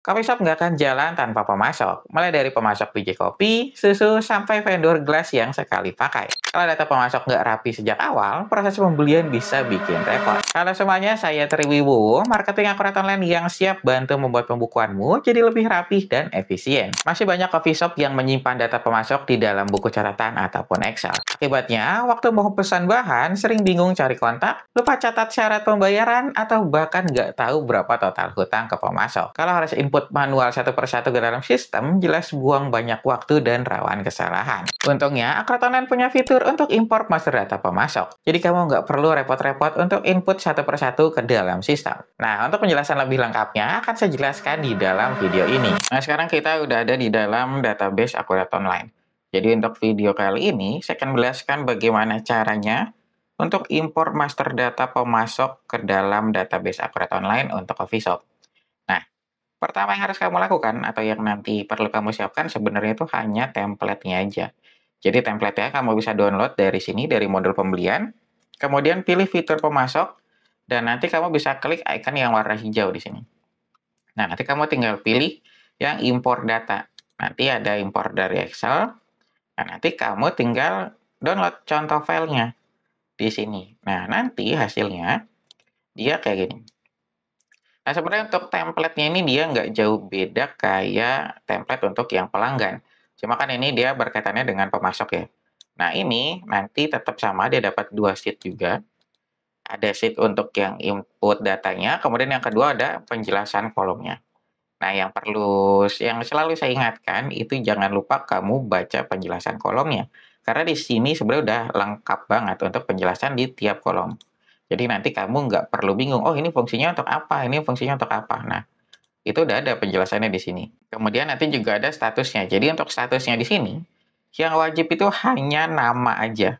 Coffee shop nggak akan jalan tanpa pemasok, mulai dari pemasok biji kopi, susu, sampai vendor gelas yang sekali pakai. Kalau data pemasok nggak rapi sejak awal, proses pembelian bisa bikin repot. Kalau semuanya, saya Triwibowo, marketing akurat online yang siap bantu membuat pembukuanmu jadi lebih rapih dan efisien. Masih banyak coffee shop yang menyimpan data pemasok di dalam buku catatan ataupun Excel. Akibatnya, waktu mau pesan bahan, sering bingung cari kontak, lupa catat syarat pembayaran, atau bahkan nggak tahu berapa total hutang ke pemasok. Kalau harus input manual satu persatu ke dalam sistem, jelas buang banyak waktu dan rawan kesalahan. Untungnya, Akratonen punya fitur untuk import master data pemasok. Jadi kamu nggak perlu repot-repot untuk input satu persatu ke dalam sistem. Nah, untuk penjelasan lebih lengkapnya, akan saya jelaskan di dalam video ini. Nah, sekarang kita udah ada di dalam database Akurat Online. Jadi untuk video kali ini, saya akan menjelaskan bagaimana caranya untuk impor master data pemasok ke dalam database Akurat Online untuk coffee shop. Nah, pertama yang harus kamu lakukan atau yang nanti perlu kamu siapkan sebenarnya itu hanya template-nya aja. Jadi template-nya kamu bisa download dari sini, dari modul pembelian, kemudian pilih fitur pemasok, dan nanti kamu bisa klik icon yang warna hijau di sini. Nah, nanti kamu tinggal pilih yang import data. Nanti ada import dari Excel, nah nanti kamu tinggal download contoh filenya di sini. Nah, nanti hasilnya dia kayak gini. Nah, sebenarnya untuk template-nya ini dia nggak jauh beda kayak template untuk yang pelanggan. Cuma kan ini dia berkaitannya dengan pemasok ya. Nah, ini nanti tetap sama, dia dapat dua sheet juga. Ada sheet untuk yang input datanya, kemudian yang kedua ada penjelasan kolomnya. Nah, yang selalu saya ingatkan itu jangan lupa kamu baca penjelasan kolomnya. Karena di sini sebenarnya udah lengkap banget untuk penjelasan di tiap kolom. Jadi nanti kamu nggak perlu bingung, oh ini fungsinya untuk apa, ini fungsinya untuk apa. Nah, itu udah ada penjelasannya di sini. Kemudian nanti juga ada statusnya. Jadi untuk statusnya di sini, yang wajib itu hanya nama aja.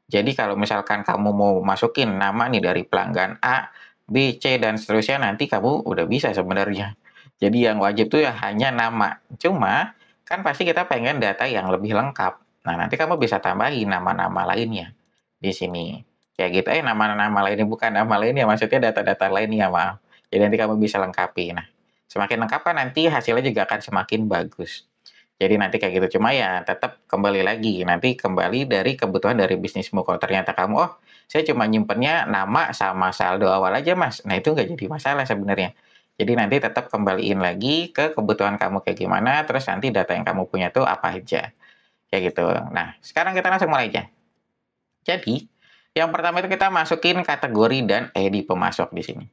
Jadi kalau misalkan kamu mau masukin nama nih dari pelanggan A, B, C, dan seterusnya, nanti kamu udah bisa sebenarnya. Jadi yang wajib tuh ya hanya nama. Cuma, kan pasti kita pengen data yang lebih lengkap. Nah, nanti kamu bisa tambahin nama-nama lainnya di sini. Kayak gitu, nama-nama lainnya, bukan nama lainnya, maksudnya data-data lainnya, maaf. Jadi nanti kamu bisa lengkapi. Nah, semakin lengkap kan nanti hasilnya juga akan semakin bagus. Jadi nanti kayak gitu. Cuma ya tetap kembali lagi, nanti kembali dari kebutuhan dari bisnismu. Kalau ternyata kamu, oh saya cuma nyimpennya nama sama saldo awal aja mas. Nah itu nggak jadi masalah sebenarnya. Jadi nanti tetap kembaliin lagi ke kebutuhan kamu kayak gimana, terus nanti data yang kamu punya tuh apa aja. Kayak gitu. Nah sekarang kita langsung mulai aja. Jadi, yang pertama itu kita masukin kategori dan ID pemasok di sini.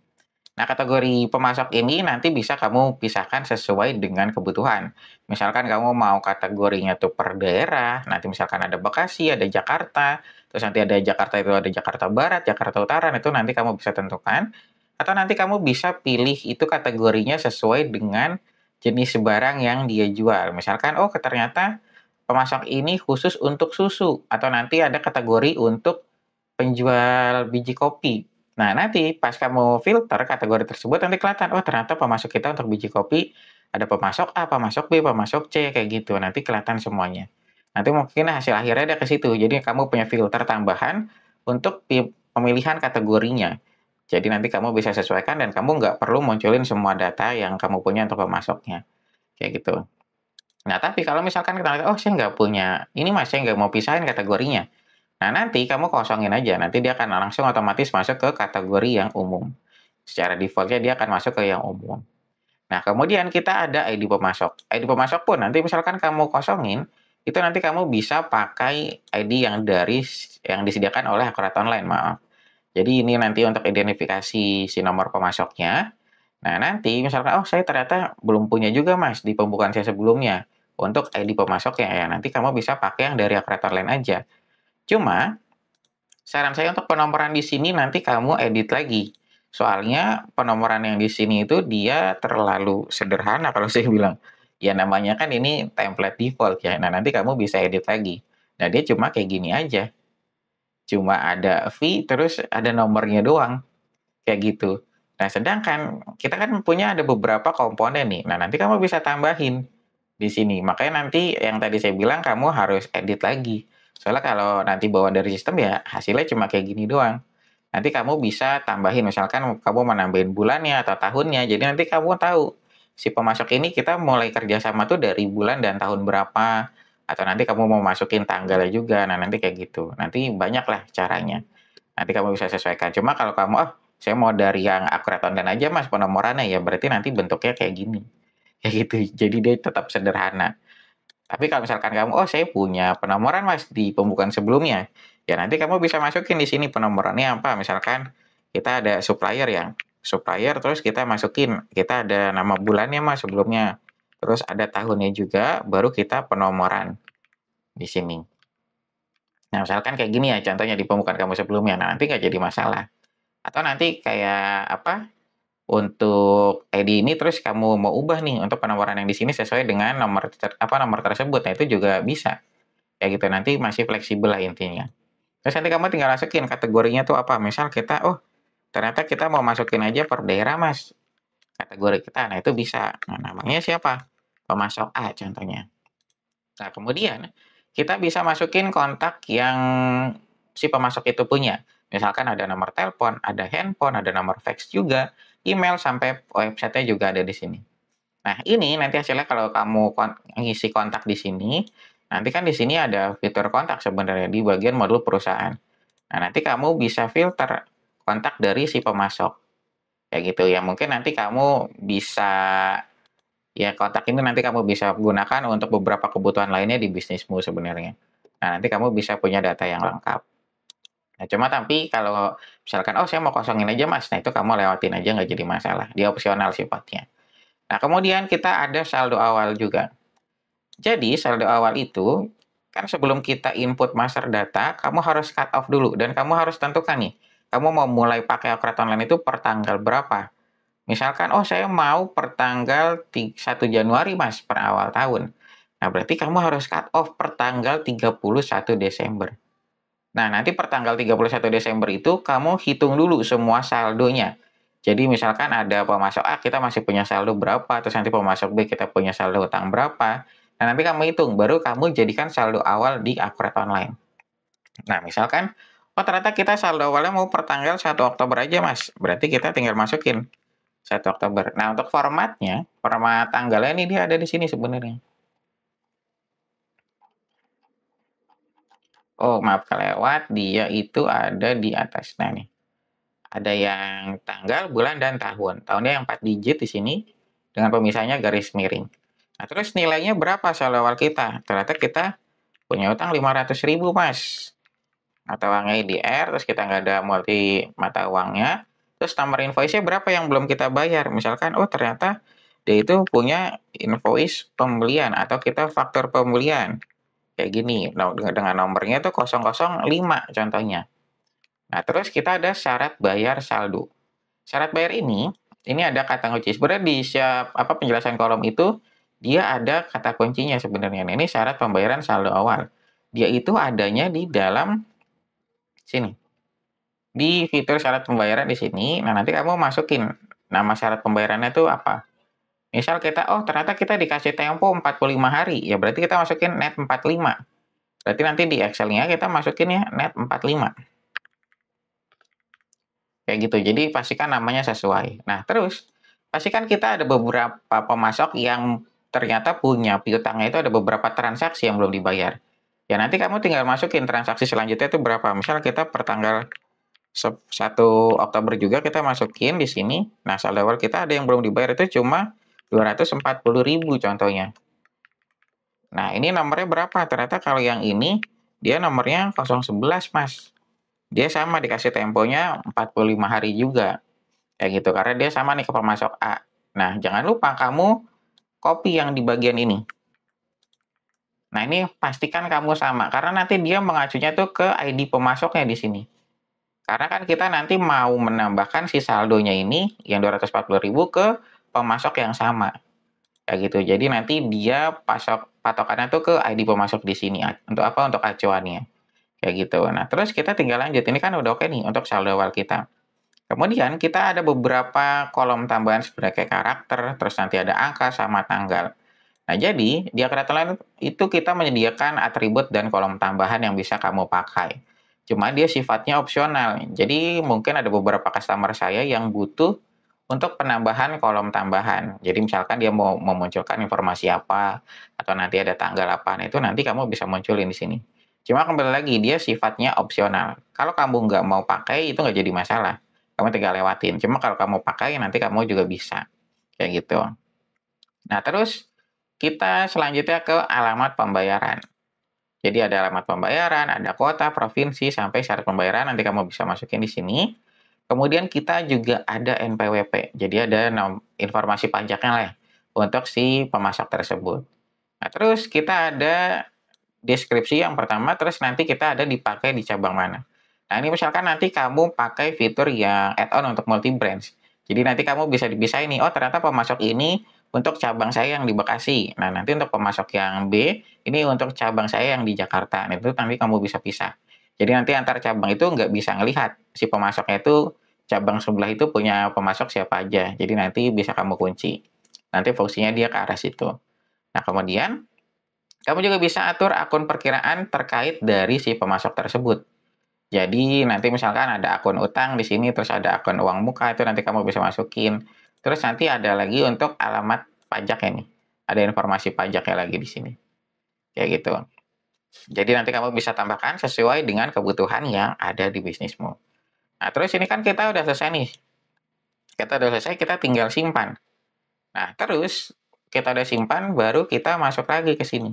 Nah, kategori pemasok ini nanti bisa kamu pisahkan sesuai dengan kebutuhan. Misalkan kamu mau kategorinya tuh per daerah, nanti misalkan ada Bekasi, ada Jakarta, terus nanti ada Jakarta itu ada Jakarta Barat, Jakarta Utara, nah itu nanti kamu bisa tentukan. Atau nanti kamu bisa pilih itu kategorinya sesuai dengan jenis barang yang dia jual. Misalkan, oh ternyata pemasok ini khusus untuk susu, atau nanti ada kategori untuk penjual biji kopi. Nah, nanti pas kamu filter kategori tersebut nanti kelihatan, oh ternyata pemasok kita untuk biji kopi ada pemasok A, pemasok B, pemasok C, kayak gitu. Nanti kelihatan semuanya. Nanti mungkin hasil akhirnya ada ke situ. Jadi kamu punya filter tambahan untuk pemilihan kategorinya. Jadi nanti kamu bisa sesuaikan dan kamu nggak perlu munculin semua data yang kamu punya untuk pemasoknya. Kayak gitu. Nah, tapi kalau misalkan kita lihat, oh saya nggak punya, ini mas saya nggak mau pisahin kategorinya. Nah, nanti kamu kosongin aja, nanti dia akan langsung otomatis masuk ke kategori yang umum. Secara default-nya dia akan masuk ke yang umum. Nah, kemudian kita ada ID pemasok. ID pemasok pun nanti misalkan kamu kosongin, itu nanti kamu bisa pakai ID yang disediakan oleh Akurat Online, maaf. Jadi ini nanti untuk identifikasi si nomor pemasoknya. Nah, nanti misalkan, oh saya ternyata belum punya juga mas di pembukaan saya sebelumnya. Untuk ID pemasoknya ya, nanti kamu bisa pakai yang dari Akurat Online aja. Cuma, saran saya untuk penomoran di sini nanti kamu edit lagi. Soalnya penomoran yang di sini itu dia terlalu sederhana kalau saya bilang. Ya namanya kan ini template default ya. Nah nanti kamu bisa edit lagi. Nah dia cuma kayak gini aja. Cuma ada fee terus ada nomornya doang. Kayak gitu. Nah sedangkan kita kan punya ada beberapa komponen nih. Nah nanti kamu bisa tambahin di sini. Makanya nanti yang tadi saya bilang kamu harus edit lagi. Soalnya kalau nanti bawaan dari sistem ya hasilnya cuma kayak gini doang. Nanti kamu bisa tambahin misalkan kamu mau nambahin bulannya atau tahunnya. Jadi nanti kamu tahu si pemasok ini kita mulai kerjasama tuh dari bulan dan tahun berapa, atau nanti kamu mau masukin tanggalnya juga, nah nanti kayak gitu. Nanti banyak lah caranya. Nanti kamu bisa sesuaikan. Cuma kalau kamu, oh saya mau dari yang akurat online aja mas penomorannya, ya berarti nanti bentuknya kayak gini. Kayak gitu. Jadi dia tetap sederhana. Tapi kalau misalkan kamu, oh saya punya penomoran mas di pembukaan sebelumnya, ya nanti kamu bisa masukin di sini penomorannya apa. Misalkan kita ada supplier terus kita masukin, kita ada nama bulannya mas sebelumnya, terus ada tahunnya juga, baru kita penomoran di sini. Nah misalkan kayak gini ya contohnya di pembukaan kamu sebelumnya, nah nanti nggak jadi masalah. Atau nanti kayak apa, untuk ID ini terus kamu mau ubah nih untuk penomoran yang di sini sesuai dengan nomor tersebut. Nah, itu juga bisa. Kayak gitu nanti masih fleksibel lah intinya. Terus nanti kamu tinggal masukin kategorinya tuh apa. Misal kita ternyata kita mau masukin aja per daerah, Mas. Kategori kita. Nah, itu bisa. Nah, namanya siapa? Pemasok A contohnya. Nah, kemudian kita bisa masukin kontak yang si pemasok itu punya. Misalkan ada nomor telepon, ada handphone, ada nomor fax juga, email, sampai website-nya juga ada di sini. Nah, ini nanti hasilnya kalau kamu ngisi kontak di sini, nanti kan di sini ada fitur kontak sebenarnya di bagian modul perusahaan. Nah, nanti kamu bisa filter kontak dari si pemasok. Kayak gitu ya. Mungkin nanti kamu bisa, ya kontak ini nanti kamu bisa gunakan untuk beberapa kebutuhan lainnya di bisnismu sebenarnya. Nah, nanti kamu bisa punya data yang lengkap. Nah, cuma tapi kalau misalkan, oh saya mau kosongin aja mas, nah itu kamu lewatin aja nggak jadi masalah. Dia opsional sifatnya. Nah, kemudian kita ada saldo awal juga. Jadi, saldo awal itu, kan sebelum kita input master data, kamu harus cut off dulu. Dan kamu harus tentukan nih, kamu mau mulai pakai akurat online itu per tanggal berapa. Misalkan, oh saya mau per tanggal 1 Januari mas, per awal tahun. Nah, berarti kamu harus cut off per tanggal 31 Desember. Nah, nanti per tanggal 31 Desember itu kamu hitung dulu semua saldonya. Jadi misalkan ada pemasok A, kita masih punya saldo berapa, terus nanti pemasok B kita punya saldo utang berapa. Nah, nanti kamu hitung, baru kamu jadikan saldo awal di akurat online. Nah, misalkan, oh ternyata kita saldo awalnya mau per tanggal 1 Oktober aja, Mas. Berarti kita tinggal masukin 1 Oktober. Nah, untuk format tanggalnya ini dia ada di sini sebenarnya. Oh, maaf kelewat, dia itu ada di atas. Nah, nih. Ada yang tanggal, bulan, dan tahun. Tahunnya yang 4 digit di sini, dengan pemisahnya garis miring. Nah, terus nilainya berapa saldo awal kita? Ternyata kita punya utang 500.000, Mas. Mata uangnya IDR, terus kita nggak ada multi mata uangnya. Terus nomor invoice-nya berapa yang belum kita bayar? Misalkan, oh ternyata dia itu punya invoice pembelian, atau kita faktur pembelian. Kayak gini, dengan nomornya itu 005 contohnya. Nah, terus kita ada syarat bayar saldo. Syarat bayar ini ada kata kunci. Sebenarnya di penjelasan kolom itu, dia ada kata kuncinya sebenarnya. Nah, ini syarat pembayaran saldo awal. Dia itu adanya di dalam sini. Di fitur syarat pembayaran di sini, nah nanti kamu masukin nama syarat pembayarannya itu apa. Misal kita, oh ternyata kita dikasih tempo 45 hari, ya berarti kita masukin net 45. Berarti nanti di Excel-nya kita masukin ya net 45. Kayak gitu, jadi pastikan namanya sesuai. Nah, terus pastikan kita ada beberapa pemasok yang ternyata punya piutangnya itu ada beberapa transaksi yang belum dibayar. Ya nanti kamu tinggal masukin transaksi selanjutnya itu berapa. Misal kita per tanggal 1 Oktober juga kita masukin di sini. Nah, saldo awal kita ada yang belum dibayar itu cuma 240.000 contohnya. Nah, ini nomornya berapa? Ternyata kalau yang ini dia nomornya 011, Mas. Dia sama dikasih temponya 45 hari juga. Kayak gitu, karena dia sama nih ke pemasok A. Nah, jangan lupa kamu copy yang di bagian ini. Nah, ini pastikan kamu sama, karena nanti dia mengacunya tuh ke ID pemasoknya di sini. Karena kan kita nanti mau menambahkan si saldonya ini, yang 240.000 ke pemasok yang sama. Kayak gitu, jadi nanti dia patokannya tuh ke ID pemasok di sini. Untuk apa? Untuk acuannya. Kayak gitu. Nah, terus kita tinggal lanjut. Ini kan udah oke nih untuk saldo awal kita. Kemudian kita ada beberapa kolom tambahan sebagai karakter, terus nanti ada angka sama tanggal. Nah, jadi di akurat online itu kita menyediakan atribut dan kolom tambahan yang bisa kamu pakai. Cuma dia sifatnya opsional. Jadi mungkin ada beberapa customer saya yang butuh untuk penambahan kolom tambahan. Jadi misalkan dia mau memunculkan informasi apa, atau nanti ada tanggal apa, nah itu nanti kamu bisa munculin di sini. Cuma kembali lagi, dia sifatnya opsional. Kalau kamu nggak mau pakai, itu nggak jadi masalah. Kamu tinggal lewatin. Cuma kalau kamu pakai, nanti kamu juga bisa. Kayak gitu. Nah, terus kita selanjutnya ke alamat pembayaran. Jadi ada alamat pembayaran, ada kota, provinsi, sampai syarat pembayaran, nanti kamu bisa masukin di sini. Kemudian kita juga ada NPWP, jadi ada informasi pajaknya lah untuk si pemasok tersebut. Nah, terus kita ada deskripsi yang pertama, terus nanti kita ada dipakai di cabang mana. Nah, ini misalkan nanti kamu pakai fitur yang add-on untuk multi-branch. Jadi nanti kamu bisa dipisahin nih, oh ternyata pemasok ini untuk cabang saya yang di Bekasi. Nah, nanti untuk pemasok yang B, ini untuk cabang saya yang di Jakarta. Nah, itu nanti kamu bisa pisah. Jadi nanti antar cabang itu nggak bisa ngelihat si pemasoknya itu cabang sebelah itu punya pemasok siapa aja. Jadi nanti bisa kamu kunci. Nanti fungsinya dia ke arah situ. Nah, kemudian kamu juga bisa atur akun perkiraan terkait dari si pemasok tersebut. Jadi nanti misalkan ada akun utang di sini, terus ada akun uang muka, itu nanti kamu bisa masukin. Terus nanti ada lagi untuk alamat pajaknya nih. Ada informasi pajaknya lagi di sini. Kayak gitu. Jadi nanti kamu bisa tambahkan sesuai dengan kebutuhan yang ada di bisnismu. Nah, terus ini kan kita udah selesai nih. Kita udah selesai, kita tinggal simpan. Nah, terus kita udah simpan, baru kita masuk lagi ke sini.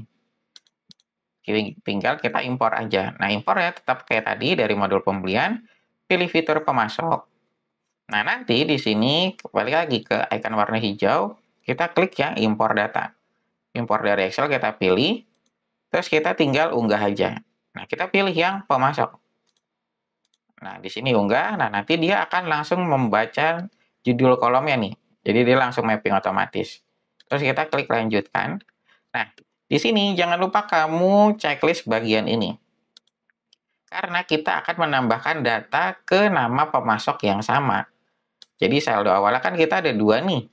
Tinggal kita impor aja. Nah, impornya tetap kayak tadi dari modul pembelian, pilih fitur pemasok. Nah, nanti di sini kembali lagi ke icon warna hijau, kita klik yang impor data. Impor dari Excel kita pilih, terus kita tinggal unggah aja. Nah, kita pilih yang pemasok. Nah, di sini unggah, nah nanti dia akan langsung membaca judul kolomnya nih. Jadi dia langsung mapping otomatis. Terus kita klik lanjutkan. Nah, di sini jangan lupa kamu checklist bagian ini. Karena kita akan menambahkan data ke nama pemasok yang sama. Jadi saldo awalnya kan kita ada dua nih.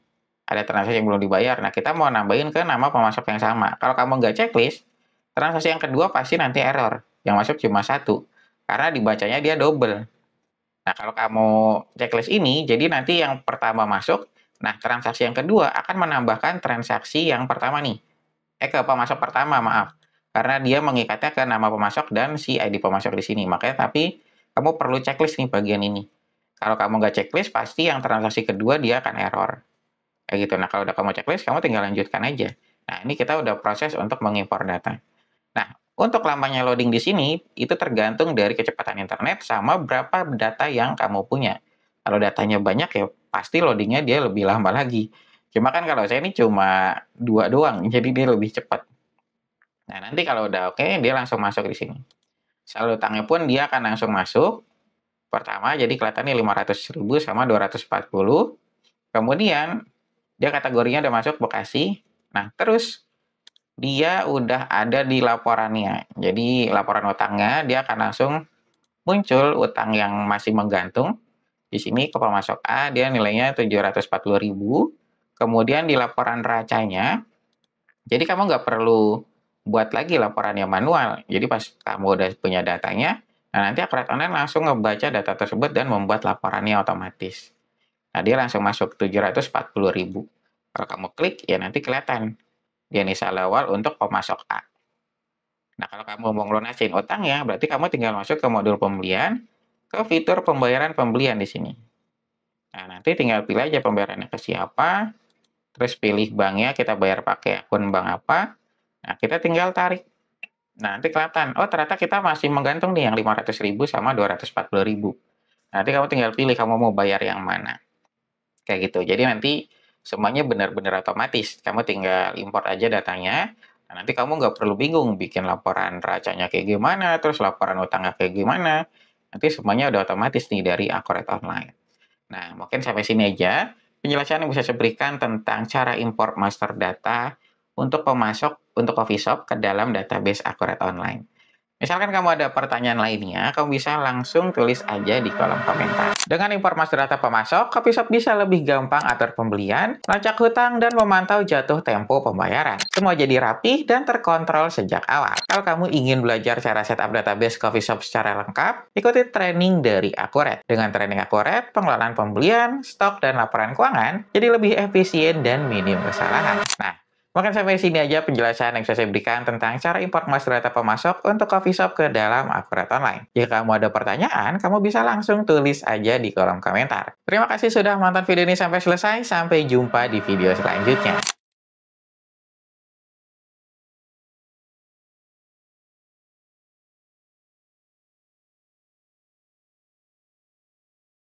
Ada transaksi yang belum dibayar. Nah, kita mau nambahin ke nama pemasok yang sama. Kalau kamu nggak checklist, transaksi yang kedua pasti nanti error. Yang masuk cuma satu. Karena dibacanya dia double. Nah, kalau kamu checklist ini, jadi nanti yang pertama masuk, nah transaksi yang kedua akan menambahkan transaksi yang pertama nih. Ke pemasok pertama, maaf. Karena dia mengikatnya ke nama pemasok dan si ID pemasok di sini. Makanya tapi kamu perlu checklist nih bagian ini. Kalau kamu nggak checklist, pasti yang transaksi kedua dia akan error. Kayak gitu. Nah, kalau udah kamu checklist, kamu tinggal lanjutkan aja. Nah, ini kita udah proses untuk mengimpor data. Nah, untuk lamanya loading di sini, itu tergantung dari kecepatan internet sama berapa data yang kamu punya. Kalau datanya banyak ya pasti loadingnya dia lebih lama lagi. Cuma kan kalau saya ini cuma 2 doang, jadi dia lebih cepat. Nah, nanti kalau udah oke, dia langsung masuk di sini. Saldo utangnya pun dia akan langsung masuk. Pertama, jadi kelihatannya 500.000 sama 240. Kemudian, dia kategorinya udah masuk Bekasi. Nah, terus dia udah ada di laporannya. Jadi laporan utangnya dia akan langsung muncul utang yang masih menggantung. Di sini ke pemasok A dia nilainya 740.000. Kemudian di laporan racanya, jadi kamu nggak perlu buat lagi laporannya manual. Jadi pas kamu udah punya datanya, nah nanti Akurat Online langsung ngebaca data tersebut dan membuat laporannya otomatis. Nah, dia langsung masuk 740.000. Kalau kamu klik, ya nanti kelihatan. Dia nih saldo awal untuk pemasok A. Nah, kalau kamu mau ngelunasin utangnya, berarti kamu tinggal masuk ke modul pembelian, ke fitur pembayaran pembelian di sini. Nah, nanti tinggal pilih aja pembayarannya ke siapa, terus pilih banknya, kita bayar pakai akun bank apa. Nah, kita tinggal tarik. Nah, nanti kelihatan, oh ternyata kita masih menggantung nih yang 500.000 sama 240.000. Nanti kamu tinggal pilih kamu mau bayar yang mana. Kayak gitu. Jadi nanti semuanya benar-benar otomatis. Kamu tinggal import aja datanya. Nah, nanti kamu nggak perlu bingung bikin laporan racanya kayak gimana, terus laporan utangnya kayak gimana. Nanti semuanya udah otomatis nih dari Akurat Online. Nah, mungkin sampai sini aja penjelasan yang bisa saya berikan tentang cara import master data untuk pemasok untuk coffee shop ke dalam database Akurat Online. Misalkan kamu ada pertanyaan lainnya, kamu bisa langsung tulis aja di kolom komentar. Dengan informasi data pemasok, Coffee Shop bisa lebih gampang atur pembelian, melacak hutang, dan memantau jatuh tempo pembayaran. Semua jadi rapi dan terkontrol sejak awal. Kalau kamu ingin belajar cara setup database Coffee Shop secara lengkap, ikuti training dari Akuret. Dengan training Akuret, pengelolaan pembelian, stok, dan laporan keuangan jadi lebih efisien dan minim kesalahan. Nah, mungkin sampai sini aja penjelasan yang bisa saya berikan tentang cara import master data pemasok untuk coffee shop ke dalam Akurat Online. Jika kamu ada pertanyaan, kamu bisa langsung tulis aja di kolom komentar. Terima kasih sudah menonton video ini sampai selesai. Sampai jumpa di video selanjutnya.